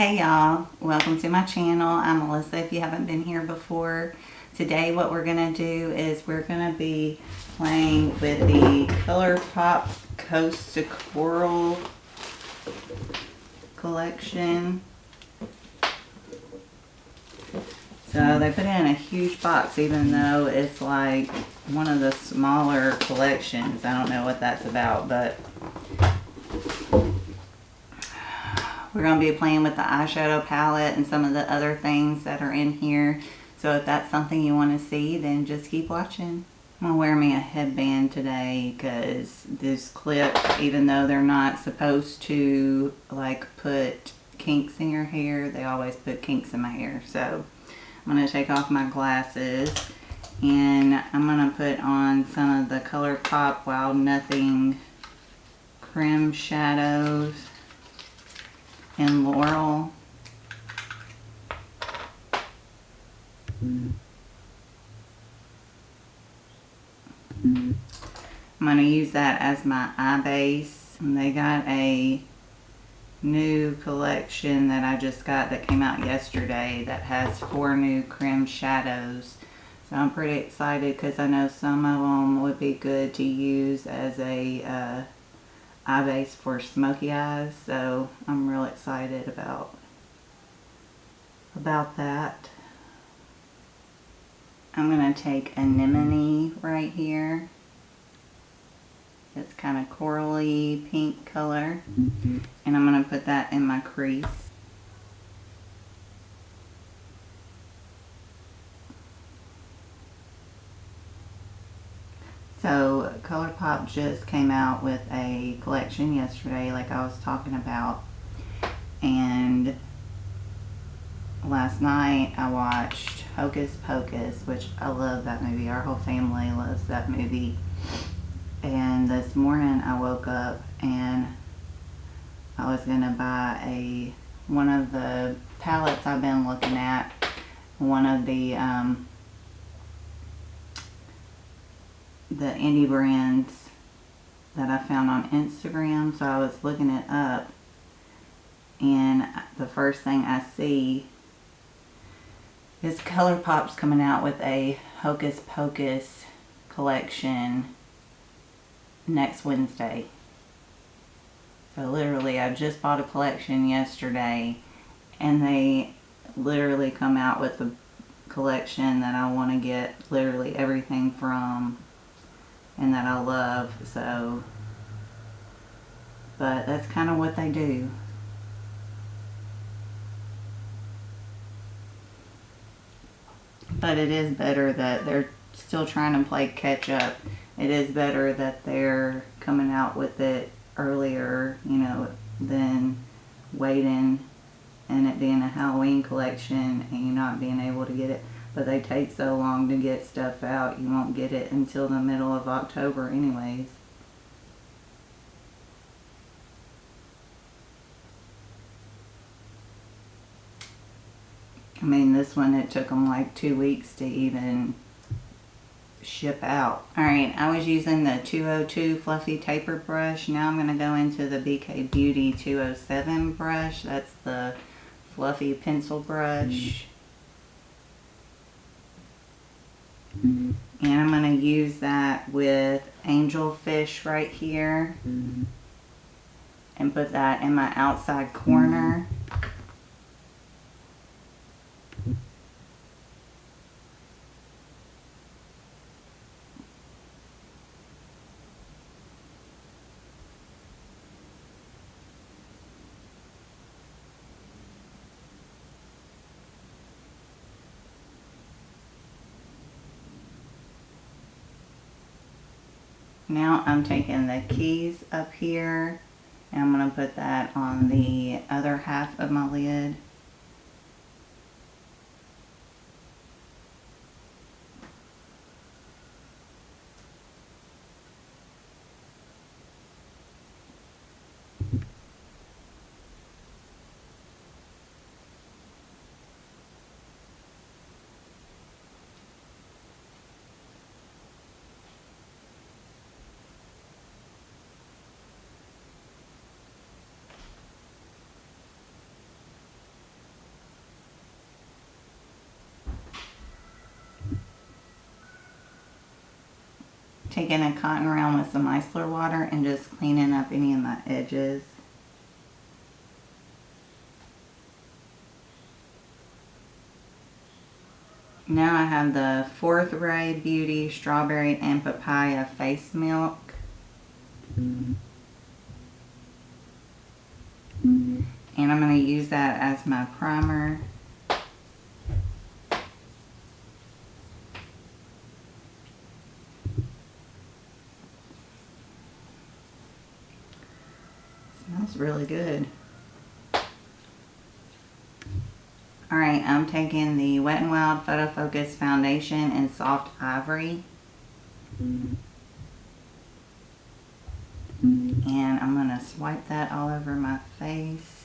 Hey y'all, welcome to my channel. I'm Melissa if you haven't been here before. Today what we're going to do is we're going to be playing with the Colourpop Coast to Coral collection. So they put it in a huge box even though it's like one of the smaller collections. I don't know what that's about, but we're going to be playing with the eyeshadow palette and some of the other things that are in here. So if that's something you want to see, then just keep watching. I'm going to wear me a headband today because these clips, even though they're not supposed to like put kinks in your hair, they always put kinks in my hair. So I'm going to take off my glasses and I'm going to put on some of the Colourpop Wild Nothing Creme Shadows and Laurel. I'm going to use that as my eye base. And they got a new collection that I just got that came out yesterday that has 4 new creme shadows. So I'm pretty excited because I know some of them would be good to use as a eye base for smoky eyes. So I'm real excited about that. I'm going to take Anemone right here. It's kind of corally pink color. And I'm going to put that in my crease. So Colourpop just came out with a collection yesterday like I was talking about. And last night I watched Hocus Pocus, which I love that movie. Our whole family loves that movie. And this morning I woke up and I was going to buy one of the palettes I've been looking at. One of the indie brands that I found on Instagram. So I was looking it up. And the first thing I see is Colourpop's coming out with a Hocus Pocus collection next Wednesday. So literally I just bought a collection yesterday and they literally come out with a collection that I want to get literally everything from and that I love. So, but that's kind of what they do. But it is better that they're still trying to play catch up. It is better that they're coming out with it earlier, you know, than waiting and it being a Halloween collection and you not being able to get it. But they take so long to get stuff out, you won't get it until the middle of October anyways. I mean, this one, it took them like 2 weeks to even ship out. Alright, I was using the 202 Fluffy Taper brush. Now I'm going to go into the BK Beauty 207 brush. That's the fluffy pencil brush. And I'm going to use that with Angelfish right here. And put that in my outside corner. Now I'm taking the keys up here and I'm going to put that on the other half of my lid. taking a cotton round with some micellar water and just cleaning up any of my edges. Now I have the Fourth Ray Beauty Strawberry and Papaya Face Milk. And I'm going to use that as my primer. Smells really good. Alright, I'm taking the Wet n Wild Photo Focus Foundation in Soft Ivory. And I'm going to swipe that all over my face.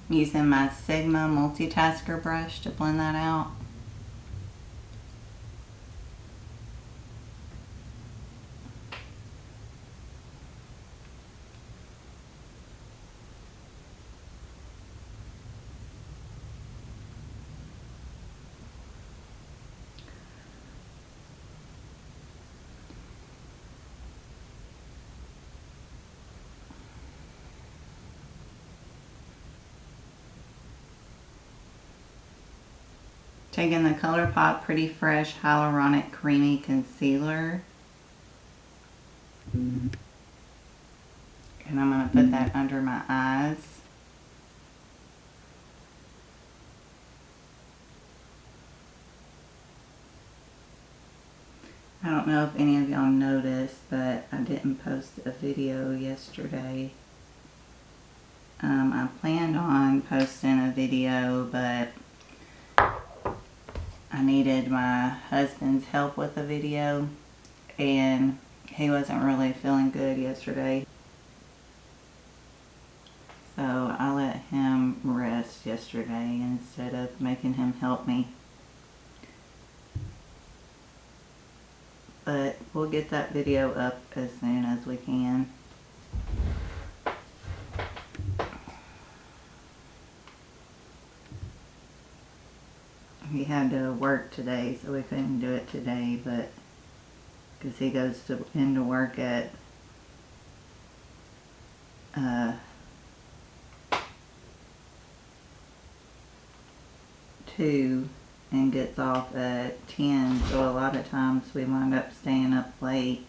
Using my Sigma multitasker brush to blend that out. Taking the Colourpop Pretty Fresh Hyaluronic Creamy Concealer. And I'm going to put that under my eyes. I don't know if any of y'all noticed, but I didn't post a video yesterday. I planned on posting a video, but I needed my husband's help with a video, and he wasn't really feeling good yesterday. So I let him rest yesterday instead of making him help me. But we'll get that video up as soon as we can. He had to work today, so we couldn't do it today, but because he goes into work at 2 and gets off at 10, so a lot of times we wind up staying up late.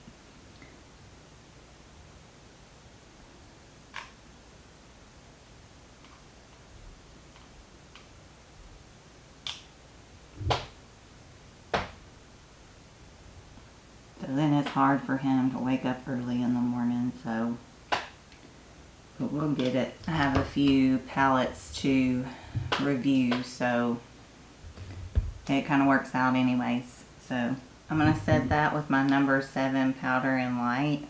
So then it's hard for him to wake up early in the morning, so, but we'll get it. I have a few palettes to review, so it kind of works out anyways. So I'm going to set that with my number 7 powder and light.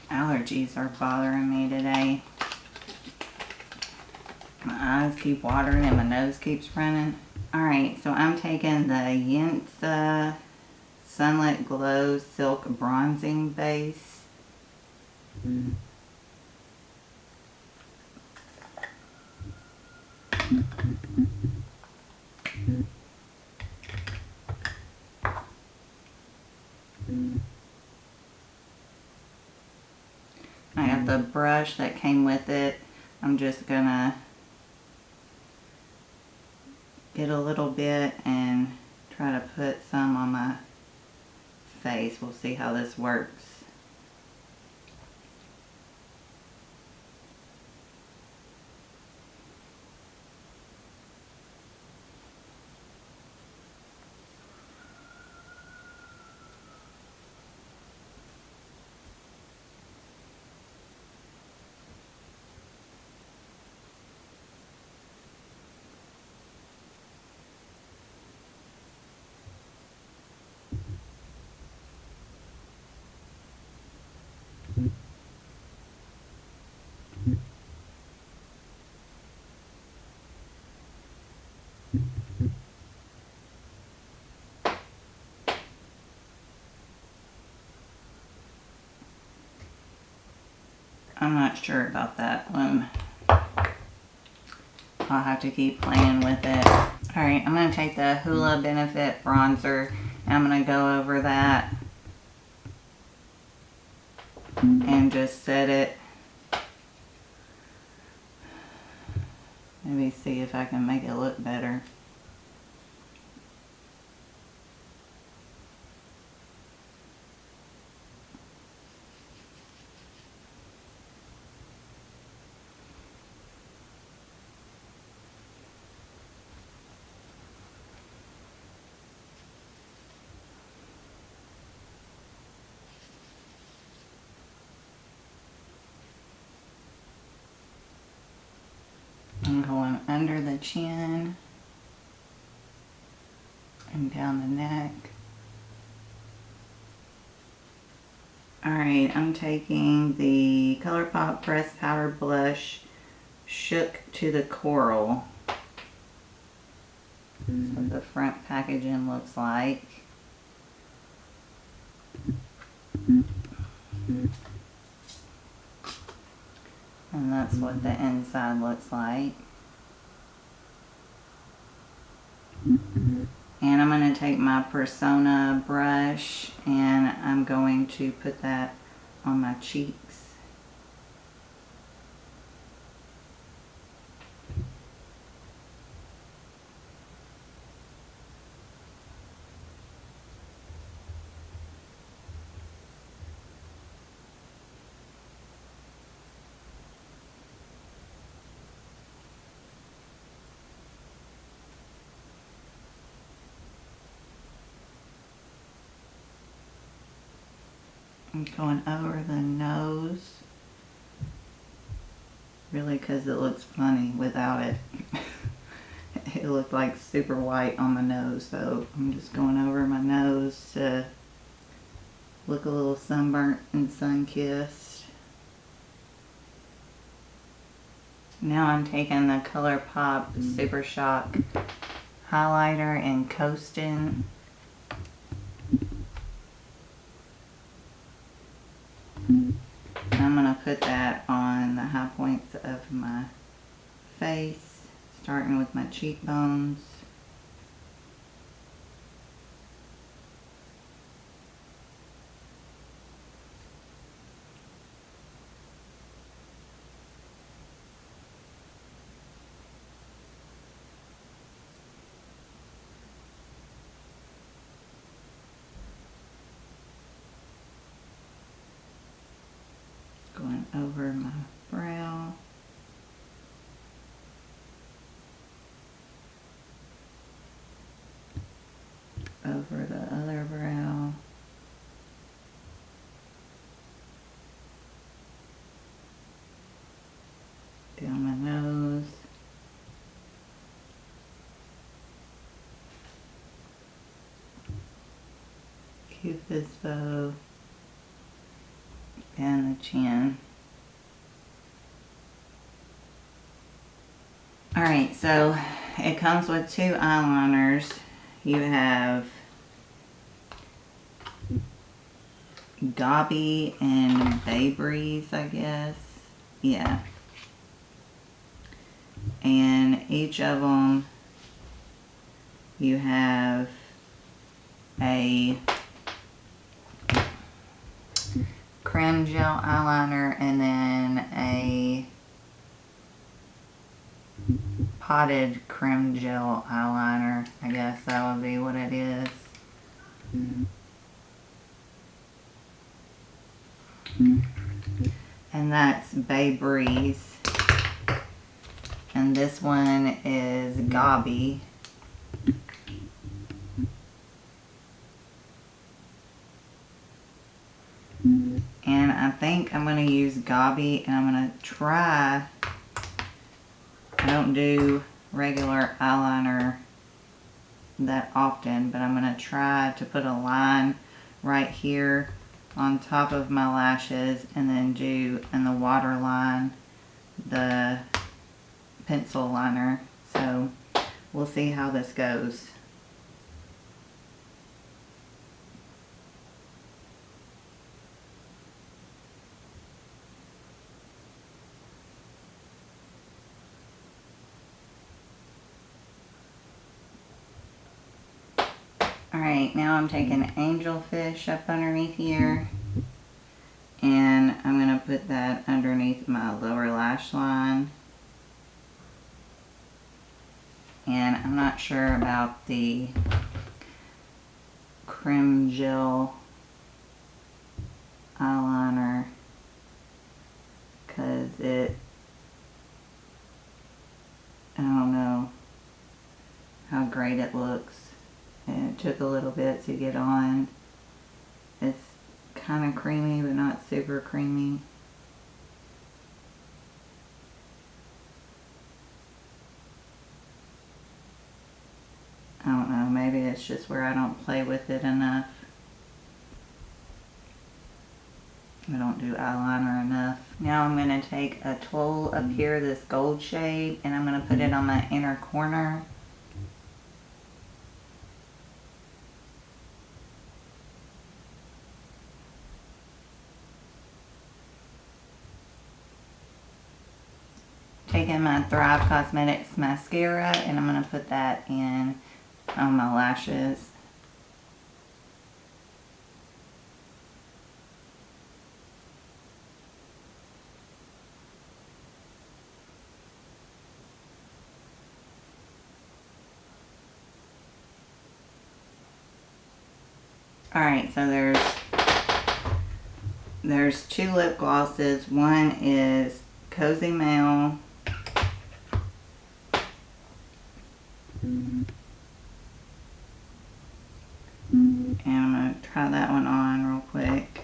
Allergies are bothering me today. My eyes keep watering and my nose keeps running. Alright, so I'm taking the Yinsa Sunlit Glow Silk Bronzing Base. I got the brush that came with it. I'm just gonna get a little bit and try to put some on my face. We'll see how this works. I'm not sure about that one. I'll have to keep playing with it. Alright, I'm going to take the Hoola Benefit Bronzer and I'm going to go over that and just set it. Maybe see if I can make it look better. I'm going under the chin and down the neck. Alright, I'm taking the Colourpop Pressed Powder Blush Shook to the Coral. That's what the front packaging looks like. And that's what the inside looks like. And I'm going to take my Persona brush and I'm going to put that on my cheeks. I'm going over the nose, really because it looks funny without it. It looked like super white on my nose, so I'm just going over my nose to look a little sunburnt and sun-kissed. Now I'm taking the Colourpop Super Shock highlighter and coasting. I'm going to put that on the high points of my face, starting with my cheekbones. Going over my brow. Over the other brow. Down my nose. Cupid's bow. And the chin. Alright, so it comes with two eyeliners. You have Gobby and Bay Breeze, I guess. Yeah. And each of them, you have a creme gel eyeliner and then a potted creme gel eyeliner. I guess that would be what it is. And that's Bay Breeze. And this one is Gobby. And I think I'm going to use Gobby and I'm going to try, I don't do regular eyeliner that often, but I'm going to try to put a line right here on top of my lashes and then do in the waterline the pencil liner. So we'll see how this goes. Alright, now I'm taking angelfish up underneath here. And I'm going to put that underneath my lower lash line. And I'm not sure about the Creme Gel eyeliner because I don't know how great it looks. And it took a little bit to get on. It's kind of creamy but not super creamy. I don't know, maybe it's just where I don't play with it enough. I don't do eyeliner enough. Now I'm going to take a tool up here, this gold shade, and I'm going to put it on my inner corner. Taking my Thrive Cosmetics mascara, and I'm going to put that in on my lashes. Alright, so there's two lip glosses. One is Cozy Mail. And I'm going to try that one on real quick.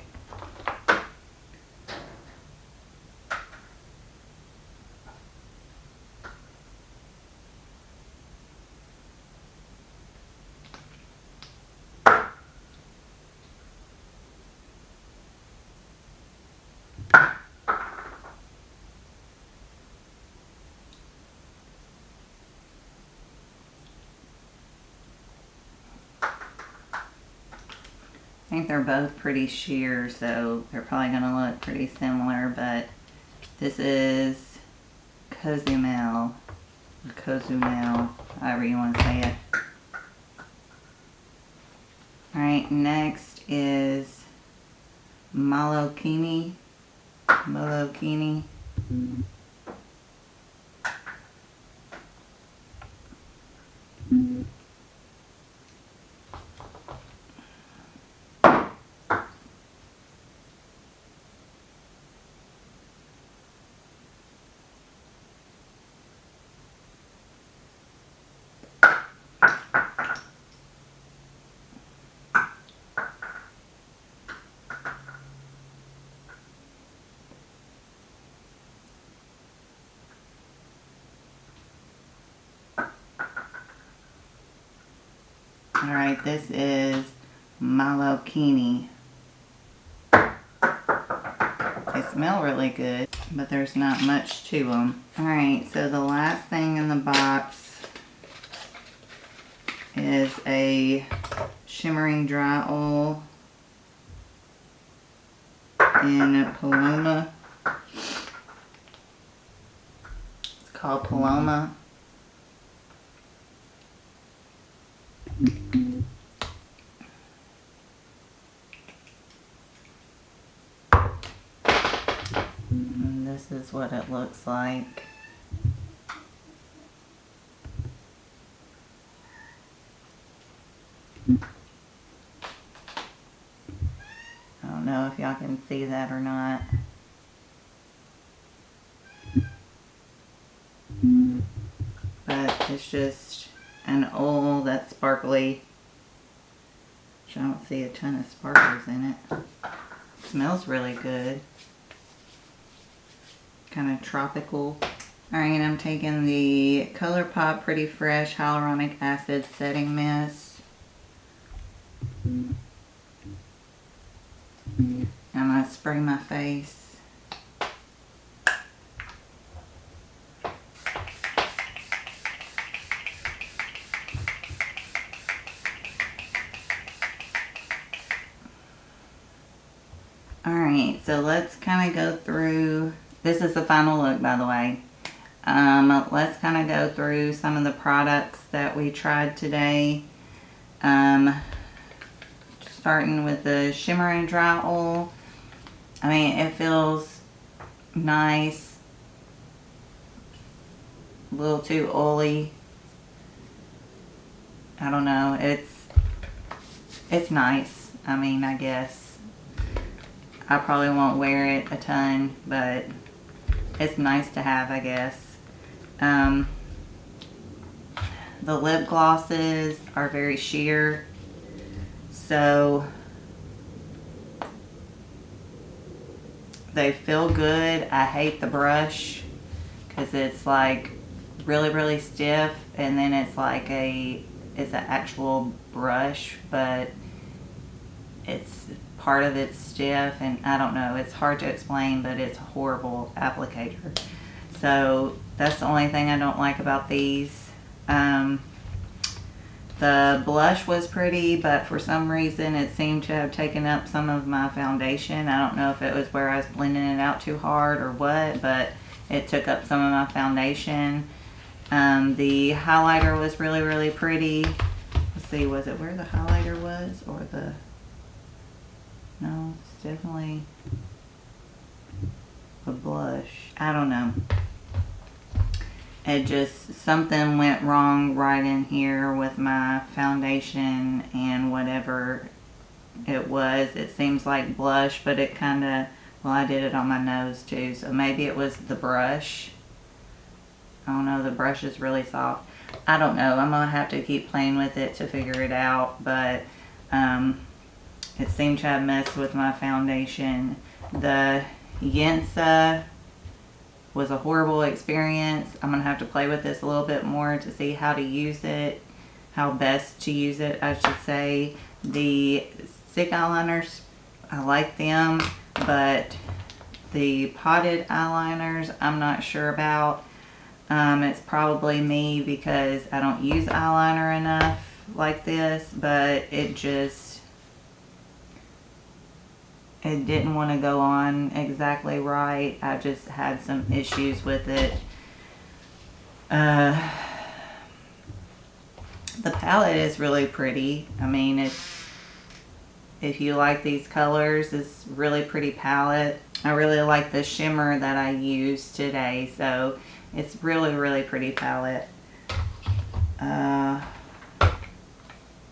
I think they're both pretty sheer, so they're probably going to look pretty similar, but this is Cozumel, or Cozumel, however you want to say it. Alright, next is Molokini. Alright, this is Molokini. They smell really good, but there's not much to them. Alright, so the last thing in the box is a shimmering dry oil in Paloma. It's called Paloma. And this is what it looks like. I don't know if y'all can see that or not. But it's just an oil that's sparkly. Which I don't see a ton of sparkles in it. Smells really good. Kind of tropical. Alright, I'm taking the Colourpop Pretty Fresh Hyaluronic Acid Setting Mist. I'm going to spray my face. Alright, so let's kind of go through, this is the final look by the way. Let's kind of go through some of the products that we tried today. starting with the Shimmer and Dry Oil. I mean, it feels nice. A little too oily. I don't know. It's nice. I mean, I guess I probably won't wear it a ton, but it's nice to have, I guess. The lip glosses are very sheer, so they feel good. I hate the brush because it's like really stiff, and then it's like it's an actual brush, but it's part of it's stiff, and I don't know, it's hard to explain, but it's a horrible applicator. So that's the only thing I don't like about these. The blush was pretty, but for some reason it seemed to have taken up some of my foundation. I don't know if it was where I was blending it out too hard or what, but it took up some of my foundation. The highlighter was really pretty. Let's see, was it where the highlighter was, or the... No, it's definitely the blush. I don't know. It just, something went wrong right in here with my foundation and whatever it was. It seems like blush, but it kind of, well, I did it on my nose too, so maybe it was the brush. I don't know, the brush is really soft. I don't know, I'm gonna have to keep playing with it to figure it out, but it seemed to have messed with my foundation. The Yensa was a horrible experience. I'm gonna have to play with this a little bit more to see how to use it, how best to use it, I should say. The stick eyeliners, I like them, but the potted eyeliners, I'm not sure about. It's probably me because I don't use eyeliner enough like this, but it didn't want to go on exactly right. I just had some issues with it. The palette is really pretty. I mean, if you like these colors, it's really pretty palette. I really like the shimmer that I used today, so it's really pretty palette.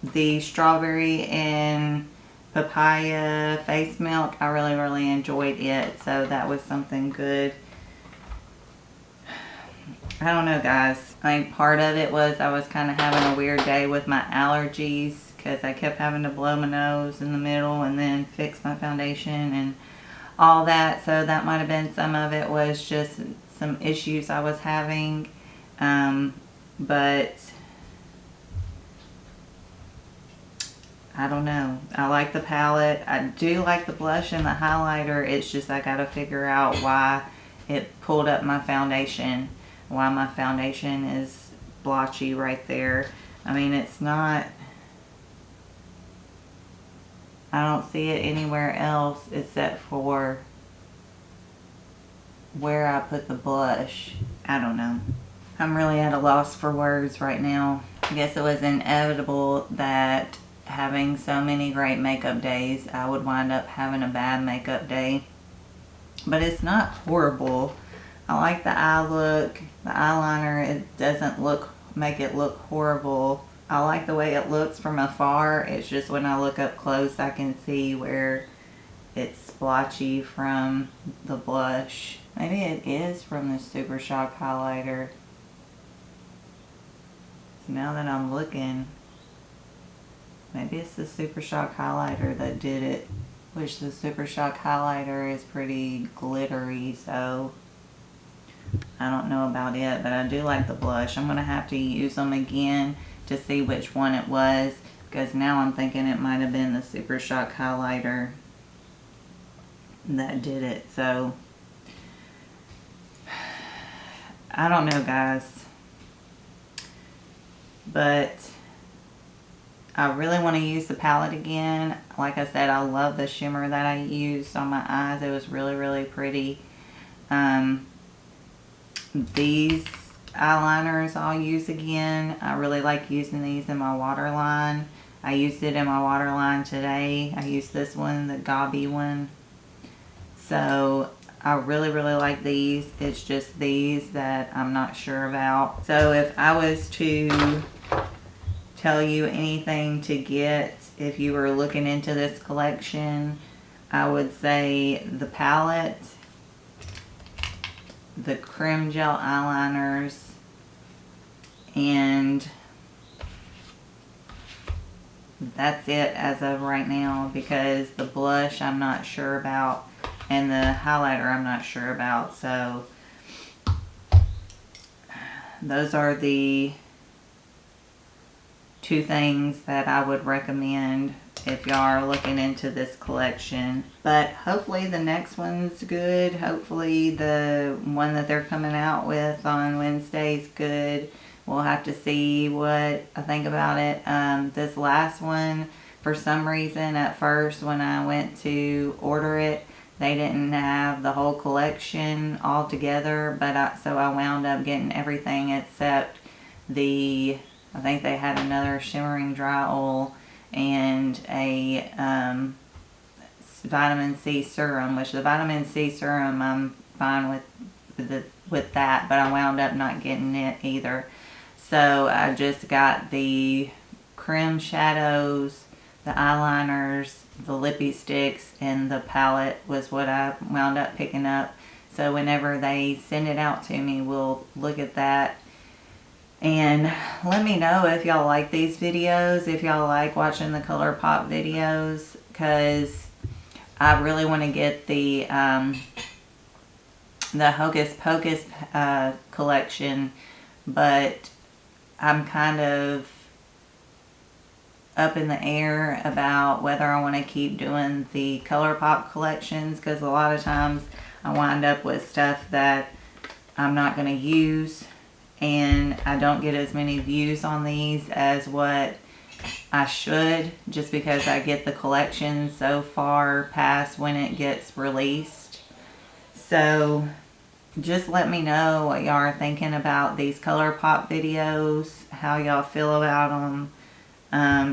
The strawberry and papaya face milk, I really enjoyed it, so that was something good. I don't know, guys. I think part of it was I was kind of having a weird day with my allergies because I kept having to blow my nose in the middle and then fix my foundation and all that, so that might have been some of it, was just some issues I was having. But I don't know. I like the palette. I do like the blush and the highlighter. It's just I gotta figure out why it pulled up my foundation. Why my foundation is blotchy right there. I mean, it's not... I don't see it anywhere else except for where I put the blush. I don't know. I'm really at a loss for words right now. I guess it was inevitable that having so many great makeup days, I would wind up having a bad makeup day. But it's not horrible. I like the eye look. The eyeliner, it doesn't make it look horrible. I like the way it looks from afar. It's just when I look up close, I can see where it's splotchy from the blush. Maybe it is from the Super Shock highlighter. So now that I'm looking, maybe it's the Super Shock highlighter that did it. Which the Super Shock highlighter is pretty glittery, so I don't know about it, but I do like the blush. I'm going to have to use them again to see which one it was, because now I'm thinking it might have been the Super Shock highlighter that did it. So I don't know, guys, but I really want to use the palette again. Like I said, I love the shimmer that I used on my eyes. It was really pretty. These eyeliners I'll use again. I really like using these in my waterline. I used it in my waterline today. I used this one, the Gobby one. So I really, really like these. It's just these that I'm not sure about. So if I was to tell you anything to get if you were looking into this collection, I would say the palette, the Creme Gel eyeliners, and that's it as of right now, because the blush I'm not sure about and the highlighter I'm not sure about. So those are the two things that I would recommend if y'all are looking into this collection. But hopefully the next one's good. Hopefully the one that they're coming out with on Wednesday is good. We'll have to see what I think about it. This last one, for some reason, at first when I went to order it, they didn't have the whole collection all together, but so I wound up getting everything except I think they had another shimmering dry oil and a vitamin C serum, which the vitamin C serum I'm fine with that, but I wound up not getting it either. So I just got the creme shadows, the eyeliners, the lippy sticks, and the palette was what I wound up picking up. So whenever they send it out to me, we'll look at that. And let me know if y'all like these videos, if y'all like watching the Colourpop videos, because I really want to get the Hocus Pocus collection, but I'm kind of up in the air about whether I want to keep doing the Colourpop collections, because a lot of times I wind up with stuff that I'm not going to use, and I don't get as many views on these as what I should, just because I get the collection so far past when it gets released. So just let me know what y'all are thinking about these Colourpop videos, how y'all feel about them.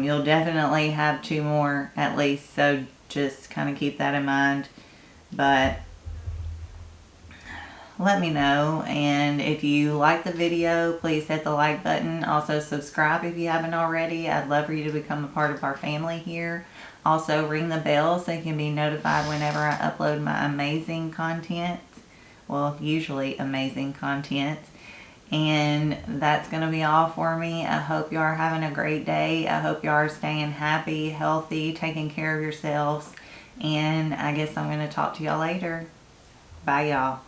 You'll definitely have 2 more at least, so just kind of keep that in mind. But let me know, and if you like the video, please hit the like button. Also subscribe if you haven't already. I'd love for you to become a part of our family here. Also ring the bell so you can be notified whenever I upload my amazing content. Well, usually amazing content. And that's going to be all for me. I hope you are having a great day. I hope you are staying happy, healthy, taking care of yourselves. And I guess I'm going to talk to y'all later. Bye, y'all.